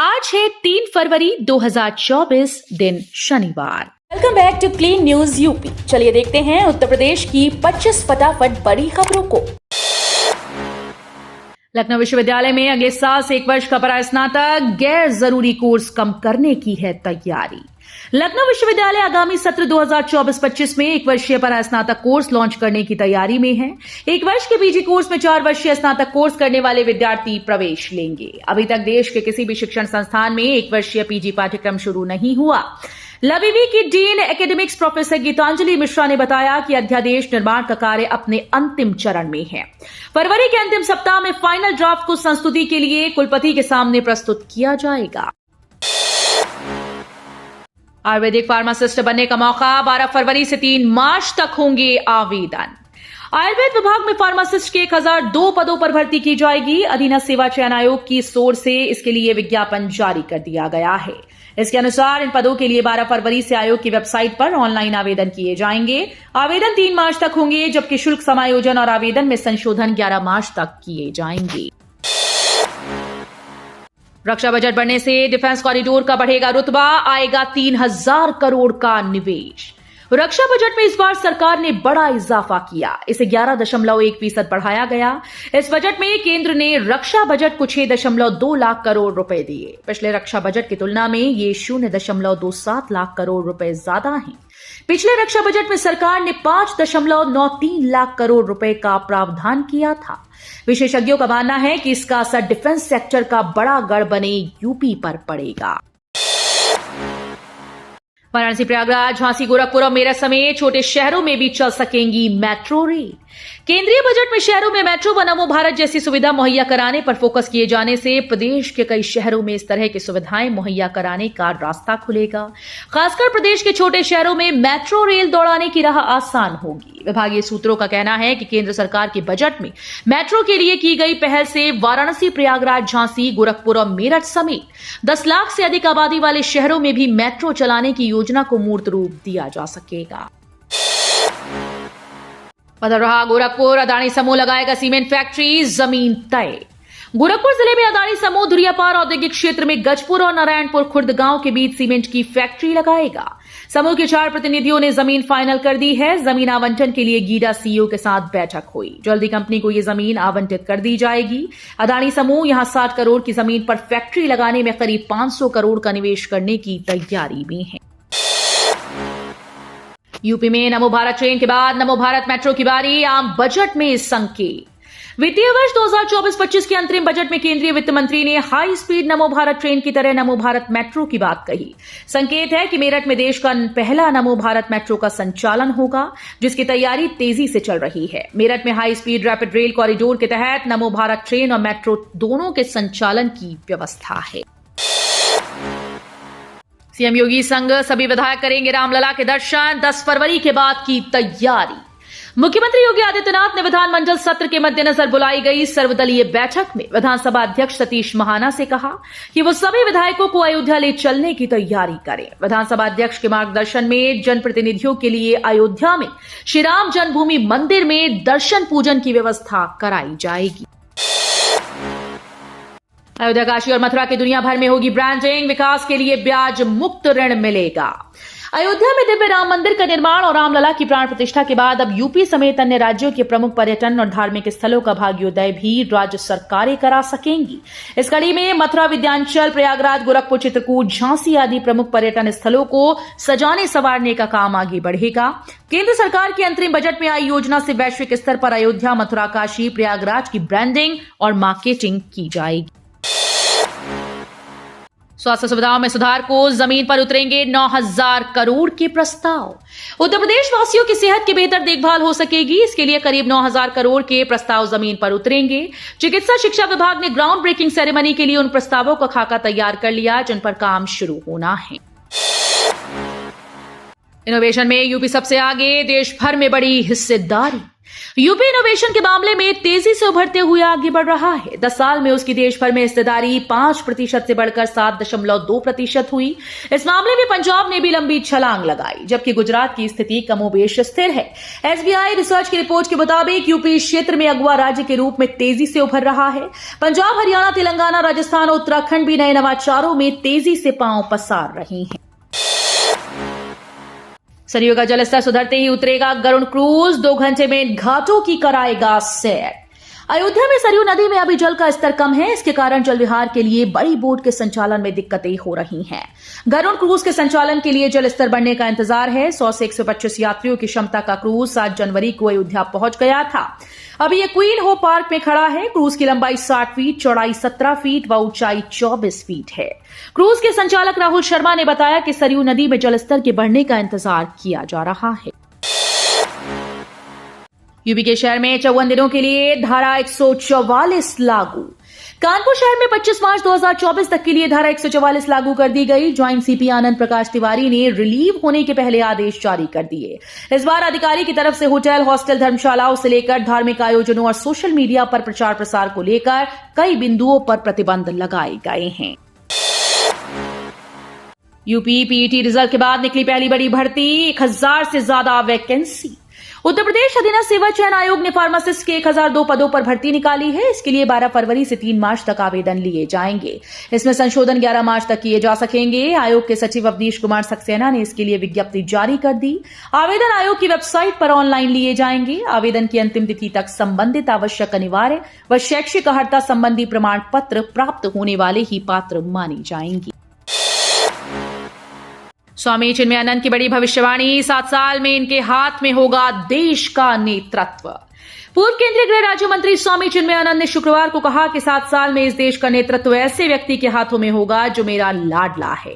आज है 3 फरवरी 2024 दिन शनिवार। Welcome back to clean news UP. चलिए देखते हैं उत्तर प्रदेश की 25 फटाफट बड़ी खबरों को। लखनऊ विश्वविद्यालय में अगले साल से 1 वर्ष का परास्नातक गैर जरूरी कोर्स कम करने की है तैयारी। लखनऊ विश्वविद्यालय आगामी सत्र 2024-25 में 1 वर्षीय परास्नातक कोर्स लॉन्च करने की तैयारी में है। 1 वर्ष के पीजी कोर्स में 4 वर्षीय स्नातक कोर्स करने वाले विद्यार्थी प्रवेश लेंगे। अभी तक देश के किसी भी शिक्षण संस्थान में 1 वर्षीय पीजी पाठ्यक्रम शुरू नहीं हुआ। लविवी की dean academics professor Geetanjali Mishra ने बताया कि अध्यादेश निर्माण का कार्य अपने अंतिम चरण में है। फरवरी के अंतिम सप्ताह में फाइनल ड्राफ्ट को संस्तुति के लिए कुलपति के सामने प्रस्तुत किया जाएगा। आयुर्वेदिक फार्मासिस्ट बनने का मौका 12 फरवरी से 3 मार्च तक होंगे आवेदन। आयुर्वेद विभाग में फार्मासिस्ट के 1002 पदों पर भर्ती की जाएगी। अधीनस्थ सेवा चयन आयोग की ओर से इसके लिए विज्ञापन जारी कर दिया गया है। इसके अनुसार इन पदों के लिए 12 फरवरी से आयोग की वेबसाइट पर ऑनलाइन आवेदन किए जाएंगे। आवेदन 3 मार्च तक होंगे, जबकि शुल्क समायोजन और आवेदन में संशोधन 11 मार्च तक किए जाएंगे। रक्षा बजट बढ़ने से डिफेंस कॉरिडोर का बढ़ेगा रुतबा, आएगा 3000 करोड़ का निवेश। रक्षा बजट में इस बार सरकार ने बड़ा इजाफा किया, इसे 11.1% बढ़ाया गया। इस बजट में केंद्र ने रक्षा बजट को 6.2 लाख करोड़ रुपए दिए। पिछले रक्षा बजट की तुलना में ये 0.27 लाख करोड़ रुपए ज्यादा हैं। पिछले रक्षा बजट में सरकार ने 5.93 लाख करोड़ रुपए का प्रावधान किया था। विशेषज्ञों का मानना है कि इसका असर डिफेंस सेक्टर का बड़ा गढ़ बने यूपी पर पड़ेगा। वाराणसी, प्रयागराज, झांसी, गोरखपुर और मेरठ समेत छोटे शहरों में भी चल सकेंगी मेट्रो रेल। केंद्रीय बजट में शहरों में मेट्रो व नमो भारत जैसी सुविधा मुहैया कराने पर फोकस किए जाने से प्रदेश के कई शहरों में इस तरह की सुविधाएं मुहैया कराने का रास्ता खुलेगा। खासकर प्रदेश के छोटे शहरों में मेट्रो रेल दौड़ाने की राह आसान होगी। विभागीय सूत्रों का कहना है कि केंद्र सरकार के बजट में मेट्रो के लिए की गई पहल से वाराणसी, प्रयागराज, झांसी, गोरखपुर और मेरठ समेत 10 लाख से अधिक आबादी वाले शहरों में भी मेट्रो चलाने की योजना को मूर्त रूप दिया जा सकेगा। बदल रहा गोरखपुर, अदानी समूह लगाएगा सीमेंट फैक्ट्री, जमीन तय। गोरखपुर जिले में अदानी समूह धुरियापार औद्योगिक क्षेत्र में गजपुर और नारायणपुर खुर्द गांव के बीच सीमेंट की फैक्ट्री लगाएगा। समूह के 4 प्रतिनिधियों ने जमीन फाइनल कर दी है। जमीन आवंटन के लिए गीडा सीईओ के साथ बैठक हुई। जल्दी कंपनी को यह जमीन आवंटित कर दी जाएगी। अदानी समूह यहां 60 करोड़ की जमीन पर फैक्ट्री लगाने में करीब 500 करोड़ का निवेश करने की तैयारी में है। यूपी में नमो भारत ट्रेन के बाद नमो भारत मेट्रो की बारी, आम बजट में संकेत। वित्तीय वर्ष 2024-25 के अंतरिम बजट में केंद्रीय वित्त मंत्री ने हाई स्पीड नमो भारत ट्रेन की तरह नमो भारत मेट्रो की बात कही। संकेत है कि मेरठ में देश का पहला नमो भारत मेट्रो का संचालन होगा, जिसकी तैयारी तेजी से चल रही है। मेरठ में high speed rapid rail corridor के तहत नमो भारत ट्रेन और मेट्रो दोनों के संचालन की व्यवस्था है। सीएम योगी संग सभी विधायक करेंगे रामलला के दर्शन, 10 फरवरी के बाद की तैयारी। मुख्यमंत्री योगी आदित्यनाथ ने विधानमंडल सत्र के मद्देनजर बुलाई गई सर्वदलीय बैठक में विधानसभा अध्यक्ष सतीश महाना से कहा कि वो सभी विधायकों को अयोध्या ले चलने की तैयारी करें। विधानसभा अध्यक्ष के मार्गदर्शन में जनप्रतिनिधियों के लिए अयोध्या में श्री राम जन्मभूमि मंदिर में दर्शन पूजन की व्यवस्था कराई जाएगी। अयोध्या, काशी और मथुरा की दुनिया भर में होगी ब्रांडिंग, विकास के लिए ब्याज मुक्त ऋण मिलेगा। अयोध्या में दिव्य राम मंदिर का निर्माण और रामलला की प्राण प्रतिष्ठा के बाद अब यूपी समेत अन्य राज्यों के प्रमुख पर्यटन और धार्मिक स्थलों का भाग्योदय भी राज्य सरकारें करा सकेंगी। इस कड़ी में मथुरा, विंध्याचल, प्रयागराज, गोरखपुर, चित्रकूट, झांसी आदि प्रमुख पर्यटन स्थलों को सजाने संवारने का काम आगे बढ़ेगा। केंद्र सरकार के अंतरिम बजट में आई योजना से वैश्विक स्तर पर अयोध्या, मथुरा, काशी, प्रयागराज की ब्रांडिंग और मार्केटिंग की जाएगी। स्वास्थ्य सुविधाओं में सुधार को जमीन पर उतरेंगे 9000 करोड़ के प्रस्ताव। उत्तर प्रदेश वासियों की सेहत की बेहतर देखभाल हो सकेगी, इसके लिए करीब 9000 करोड़ के प्रस्ताव जमीन पर उतरेंगे। चिकित्सा शिक्षा विभाग ने ग्राउंड ब्रेकिंग सेरेमनी के लिए उन प्रस्तावों का खाका तैयार कर लिया जिन पर काम शुरू होना है। इनोवेशन में यूपी सबसे आगे, देश भर में बड़ी हिस्सेदारी। यूपी इनोवेशन के मामले में तेजी से उभरते हुए आगे बढ़ रहा है। 10 साल में उसकी देश भर में हिस्सेदारी 5% से बढ़कर 7.2% हुई। इस मामले में पंजाब ने भी लंबी छलांग लगाई, जबकि गुजरात की स्थिति कमोबेश स्थिर है। एसबीआई रिसर्च की रिपोर्ट के मुताबिक यूपी क्षेत्र में अगवा राज्य के रूप में तेजी से उभर रहा है। पंजाब, हरियाणा, तेलंगाना, राजस्थान और उत्तराखंड भी नए नवाचारों में तेजी से पांव पसार रहे हैं। सरयू का जलस्तर सुधरते ही उतरेगा गरुड़ क्रूज, 2 घंटे में घाटों की कराएगा सैर। अयोध्या में सरयू नदी में अभी जल का स्तर कम है। इसके कारण जल विहार के लिए बड़ी बोट के संचालन में दिक्कतें हो रही हैं। गरुड़ क्रूज के संचालन के लिए जल स्तर बढ़ने का इंतजार है। 100 से 125 यात्रियों की क्षमता का क्रूज 7 जनवरी को अयोध्या पहुंच गया था। अभी ये क्वीन होप पार्क में खड़ा है। क्रूज की लंबाई 60 फीट, चौड़ाई 17 फीट व ऊंचाई 24 फीट है। क्रूज के संचालक राहुल शर्मा ने बताया कि सरयू नदी में जलस्तर के बढ़ने का इंतजार किया जा रहा है। यूपी के शहर में 54 दिनों के लिए धारा 144 लागू। कानपुर शहर में 25 मार्च 2024 तक के लिए धारा 144 लागू कर दी गई। ज्वाइंट सीपी आनंद प्रकाश तिवारी ने रिलीव होने के पहले आदेश जारी कर दिए। इस बार अधिकारी की तरफ से होटल, हॉस्टल, धर्मशालाओं से लेकर धार्मिक आयोजनों और सोशल मीडिया पर प्रचार प्रसार को लेकर कई बिंदुओं पर प्रतिबंध लगाए गए हैं। यूपी पीईटी रिजल्ट के बाद निकली पहली बड़ी भर्ती, 1000 से ज्यादा वैकेंसी। उत्तर प्रदेश अधीनस्थ सेवा चयन आयोग ने फार्मासिस्ट के 1002 पदों पर भर्ती निकाली है। इसके लिए 12 फरवरी से 3 मार्च तक आवेदन लिए जाएंगे। इसमें संशोधन 11 मार्च तक किए जा सकेंगे। आयोग के सचिव अवनीश कुमार सक्सेना ने इसके लिए विज्ञप्ति जारी कर दी। आवेदन आयोग की वेबसाइट पर ऑनलाइन लिए जाएंगे। आवेदन की अंतिम तिथि तक संबंधित आवश्यक, अनिवार्य व शैक्षिक अर्हता संबंधी प्रमाण पत्र प्राप्त होने वाले ही पात्र मानी जाएंगी। स्वामी चिन्मयानंद की बड़ी भविष्यवाणी, 7 साल में इनके हाथ में होगा देश का नेतृत्व। पूर्व केंद्रीय गृह राज्य मंत्री स्वामी चिन्मयानंद ने शुक्रवार को कहा कि 7 साल में इस देश का नेतृत्व ऐसे व्यक्ति के हाथों में होगा जो मेरा लाडला है।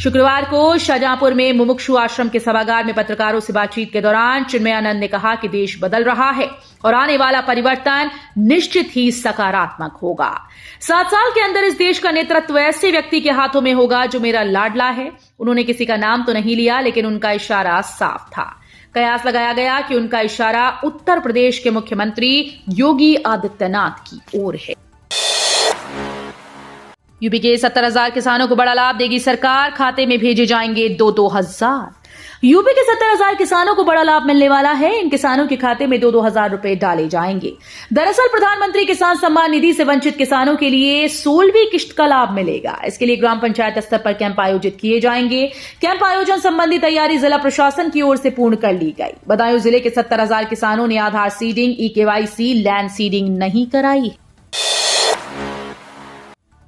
शुक्रवार को शाहजहांपुर में मुमुक्षु आश्रम के सभागार में पत्रकारों से बातचीत के दौरान चिन्मयानंद ने कहा कि देश बदल रहा है और आने वाला परिवर्तन निश्चित ही सकारात्मक होगा। 7 साल के अंदर इस देश का नेतृत्व ऐसे व्यक्ति के हाथों में होगा जो मेरा लाडला है। उन्होंने किसी का नाम तो नहीं लिया, लेकिन उनका इशारा साफ था। कयास लगाया गया कि उनका इशारा उत्तर प्रदेश के मुख्यमंत्री योगी आदित्यनाथ की ओर है। यूपी के 70,000 किसानों को बड़ा लाभ देगी सरकार, खाते में भेजे जाएंगे 2-2 हजार। यूपी के 70,000 किसानों को बड़ा लाभ मिलने वाला है। इन किसानों के खाते में 2-2 हजार रुपए डाले जाएंगे। दरअसल प्रधानमंत्री किसान सम्मान निधि से वंचित किसानों के लिए 16वीं किश्त का लाभ मिलेगा। इसके लिए ग्राम पंचायत स्तर पर कैंप आयोजित किए जाएंगे। कैंप आयोजन संबंधी तैयारी जिला प्रशासन की ओर से पूर्ण कर ली गई। बदायूं जिले के 70,000 किसानों ने आधार सीडिंग, ई-केवाईसी, लैंड सीडिंग नहीं कराई।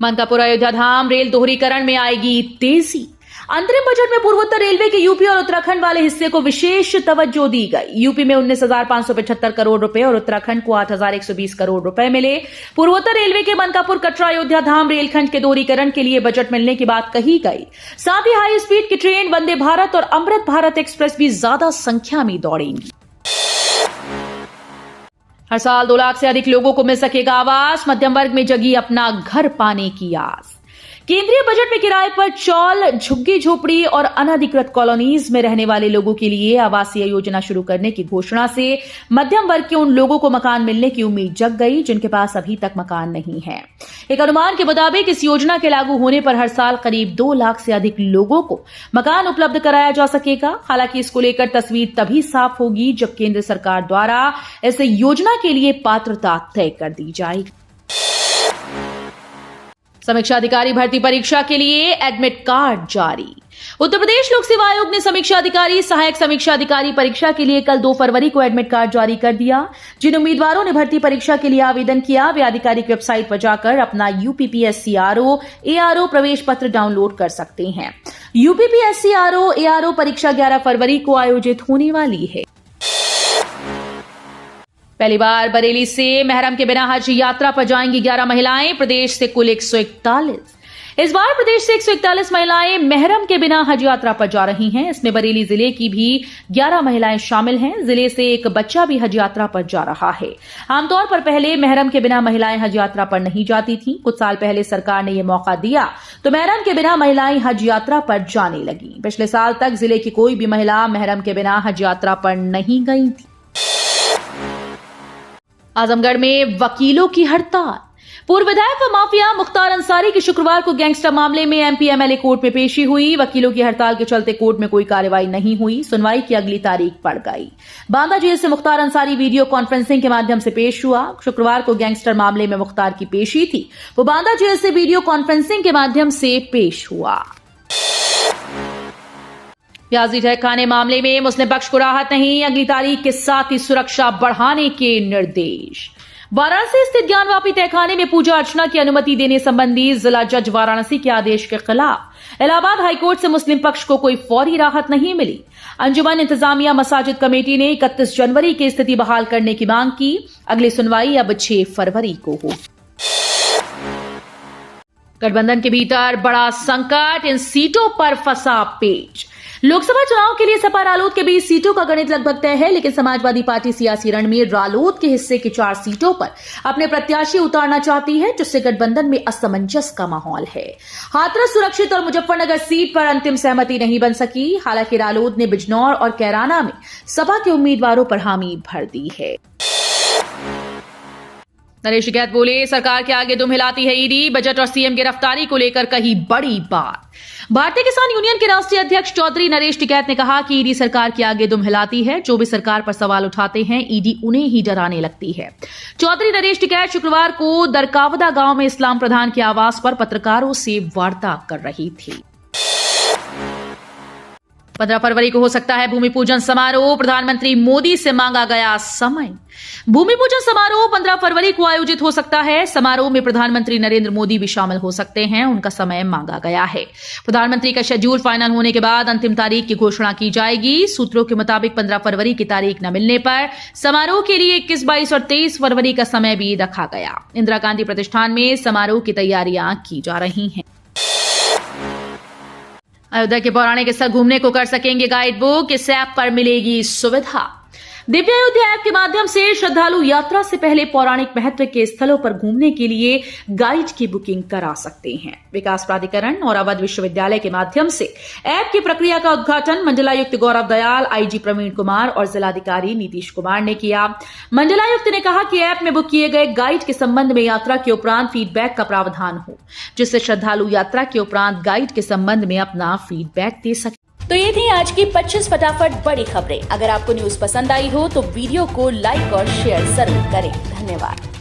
मनकापुर अयोध्या धाम रेल दोहरीकरण में आएगी तेजी। अंतरिम बजट में पूर्वोत्तर रेलवे के यूपी और उत्तराखंड वाले हिस्से को विशेष तवज्जो दी गई। यूपी में 19,575 करोड़ रुपए और उत्तराखंड को 8,120 करोड़ रुपए मिले। पूर्वोत्तर रेलवे के मनकापुर कटरा अयोध्या धाम रेलखंड के दोहरीकरण के लिए बजट मिलने की बात कही गई। साथ ही हाई स्पीड की ट्रेन वंदे भारत और अमृत भारत एक्सप्रेस भी ज्यादा संख्या में दौड़ेंगी। हर साल 2 लाख से अधिक लोगों को मिल सकेगा आवास, मध्यम वर्ग में जगी अपना घर पाने की आस। केंद्रीय बजट में किराए पर चौल, झुग्गी झोपड़ी और अनधिकृत कॉलोनीज में रहने वाले लोगों के लिए आवासीय योजना शुरू करने की घोषणा से मध्यम वर्ग के उन लोगों को मकान मिलने की उम्मीद जग गई जिनके पास अभी तक मकान नहीं है। एक अनुमान के मुताबिक इस योजना के लागू होने पर हर साल करीब 2 लाख से अधिक लोगों को मकान उपलब्ध कराया जा सकेगा। हालांकि इसको लेकर तस्वीर तभी साफ होगी जब केंद्र सरकार द्वारा इस योजना के लिए पात्रता तय कर दी जाएगी। समीक्षा अधिकारी भर्ती परीक्षा के लिए एडमिट कार्ड जारी। उत्तर प्रदेश लोक सेवा आयोग ने समीक्षा अधिकारी, सहायक समीक्षा अधिकारी परीक्षा के लिए कल 2 फरवरी को एडमिट कार्ड जारी कर दिया। जिन उम्मीदवारों ने भर्ती परीक्षा के लिए आवेदन किया वे आधिकारिक वेबसाइट पर जाकर अपना यूपीपीएससीआरओ एआरओ प्रवेश पत्र डाउनलोड कर सकते हैं। यूपीपीएससीआरओ एआरओ परीक्षा 11 फरवरी को आयोजित होने वाली है। पहली बार बरेली से मेहरम के बिना हज यात्रा पर जाएंगी 11 महिलाएं। प्रदेश से कुल 141। इस बार प्रदेश से 141 महिलाएं मेहरम के बिना हज यात्रा पर जा रही हैं। इसमें बरेली जिले की भी 11 महिलाएं शामिल हैं। जिले से एक बच्चा भी हज यात्रा पर जा रहा है। आमतौर पर पहले मेहरम के बिना महिलाएं हज यात्रा पर नहीं जाती थीं। कुछ साल पहले सरकार ने यह मौका दिया तो मेहरम के बिना महिलाएं हज यात्रा पर जाने लगी। पिछले साल तक जिले की कोई भी महिला मेहरम के बिना हज यात्रा पर नहीं गई थी। आजमगढ़ में वकीलों की हड़ताल। पूर्व विधायक व माफिया मुख्तार अंसारी की शुक्रवार को गैंगस्टर मामले में एमपी एमएलए कोर्ट में पेशी हुई। वकीलों की हड़ताल के चलते कोर्ट में कोई कार्रवाई नहीं हुई। सुनवाई की अगली तारीख पड़ गई। बांदा जेल से मुख्तार अंसारी वीडियो कॉन्फ्रेंसिंग के माध्यम से पेश हुआ। शुक्रवार को गैंगस्टर मामले में मुख्तार की पेशी थी। वो बांदा जेल से वीडियो कॉन्फ्रेंसिंग के माध्यम से पेश हुआ। प्याजी ठहकाने मामले में मुस्लिम पक्ष को राहत नहीं, अगली तारीख के साथ ही सुरक्षा बढ़ाने के निर्देश। वाराणसी स्थित ज्ञानवापी तहखाने में पूजा अर्चना की अनुमति देने संबंधी जिला जज वाराणसी के आदेश के खिलाफ इलाहाबाद हाईकोर्ट से मुस्लिम पक्ष को कोई फौरी राहत नहीं मिली। अंजुमन इंतजामिया मसाजिद कमेटी ने 31 जनवरी की स्थिति बहाल करने की मांग की। अगली सुनवाई अब 6 फरवरी को हो। गठबंधन के भीतर बड़ा संकट, इन सीटों पर फंसा पेच। लोकसभा चुनाव के लिए सपा रालोद के बीच सीटों का गणित लगभग तय है, लेकिन समाजवादी पार्टी सियासी रण में रालोद के हिस्से की 4 सीटों पर अपने प्रत्याशी उतारना चाहती है, जिससे गठबंधन में असमंजस का माहौल है। हाथरस सुरक्षित और मुजफ्फरनगर सीट पर अंतिम सहमति नहीं बन सकी। हालांकि रालोद ने बिजनौर और कैराना में सपा के उम्मीदवारों पर हामी भर दी है। नरेश टिकैत बोले, सरकार के आगे दुम हिलाती है ईडी। बजट और सीएम गिरफ्तारी को लेकर कही बड़ी बात। भारतीय किसान यूनियन के राष्ट्रीय अध्यक्ष चौधरी नरेश टिकैत ने कहा कि ईडी सरकार के आगे दुम हिलाती है। जो भी सरकार पर सवाल उठाते हैं, ईडी उन्हें ही डराने लगती है। चौधरी नरेश टिकैत शुक्रवार को दरकावदा गांव में इस्लाम प्रधान के आवास पर पत्रकारों से वार्ता कर रही थी। 15 फरवरी को हो सकता है भूमि पूजन समारोह। प्रधानमंत्री मोदी से मांगा गया समय। भूमि पूजन समारोह 15 फरवरी को आयोजित हो सकता है। समारोह में प्रधानमंत्री नरेंद्र मोदी भी शामिल हो सकते हैं। उनका समय मांगा गया है। प्रधानमंत्री का शेड्यूल फाइनल होने के बाद अंतिम तारीख की घोषणा की जाएगी। सूत्रों के मुताबिक 15 फरवरी की तारीख न मिलने पर समारोह के लिए 21, 22 और 23 फरवरी का समय भी रखा गया। इंदिरा गांधी प्रतिष्ठान में समारोह की तैयारियां की जा रही हैं। अयोध्या के पौराणिक स्थल घूमने को कर सकेंगे गाइड बुक। इस ऐप पर मिलेगी सुविधा। दिव्य अयोध्या ऐप के माध्यम से श्रद्धालु यात्रा से पहले पौराणिक महत्व के स्थलों पर घूमने के लिए गाइड की बुकिंग करा सकते हैं। विकास प्राधिकरण और अवध विश्वविद्यालय के माध्यम से ऐप की प्रक्रिया का उद्घाटन मंडलायुक्त गौरव दयाल, आईजी प्रवीण कुमार और जिलाधिकारी नीतीश कुमार ने किया। मंडलायुक्त ने कहा कि ऐप में बुक किए गए गाइड के संबंध में यात्रा के उपरांत फीडबैक का प्रावधान हो, जिससे श्रद्धालु यात्रा के उपरांत गाइड के संबंध में अपना फीडबैक दे सके। तो ये थी आज की 25 फटाफट बड़ी खबरें। अगर आपको न्यूज पसंद आई हो तो वीडियो को लाइक और शेयर जरूर करें। धन्यवाद।